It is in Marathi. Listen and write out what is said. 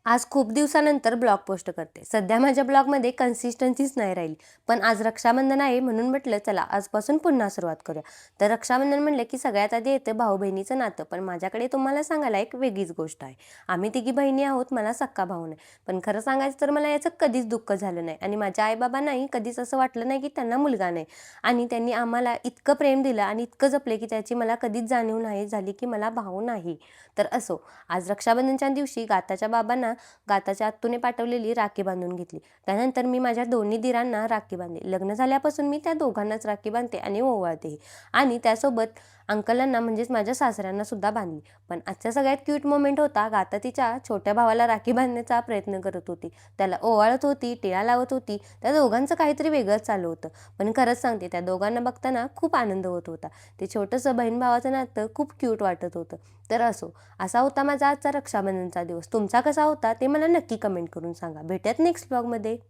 आज खूप दिवसानंतर ब्लॉग पोस्ट करते. सध्या माझ्या ब्लॉगमध्ये कन्सिस्टन्सीच नाही राहिली. पण आज रक्षाबंधन आहे म्हणून म्हटलं चला आजपासून पुन्हा सुरुवात करूया. तर रक्षाबंधन म्हणलं की सगळ्यात आधी येतं भाऊ बहिणीचं नातं. पण माझ्याकडे तुम्हाला सांगायला एक वेगळीच गोष्ट आहे. आम्ही तिघी बहिणी आहोत, मला सक्का भाऊ नाही. पण खरं सांगायचं तर मला याचं कधीच दुःख झालं नाही आणि माझ्या आईबाबांनाही कधीच असं वाटलं नाही की त्यांना मुलगा नाही. आणि त्यांनी आम्हाला इतकं प्रेम दिलं आणि इतकं जपले की त्याची मला कधीच जाणीव नाही झाली की मला भाऊ नाही. तर असो, आज रक्षाबंधनच्या दिवशी गाताच्या बाबांना गाताच्या आत्तूने पाठवलेली राखी बांधून घेतली. त्यानंतर मी माझ्या दोन्ही दिरांना राखी बांधली. लग्न झाल्यापासून मी त्या दोघांनाच राखी बांधते आणि ओवाळतेही. आणि त्यासोबत अंकलांना म्हणजेच माझ्या सासऱ्यांना सुद्धा बांधली. पण आजचा सगळ्यात क्यूट मोमेंट होता, गाता तिच्या छोट्या भावाला राखी बांधण्याचा प्रयत्न करत होती. त्याला ओवाळत होती, टिळा लावत होती. त्या दोघांचं काहीतरी वेगळंच चालू होतं. पण खरंच सांगते, त्या दोघांना बघताना खूप आनंद होत होता. ते छोटंसं बहीण भावाचं नातं खूप क्यूट वाटत होतं. तर असो, असा होता माझा आजचा रक्षाबंधनचा दिवस. तुमचा कसा होता ते मला नक्की कमेंट करून सांगा. भेटूयात नेक्स्ट ब्लॉगमध्ये.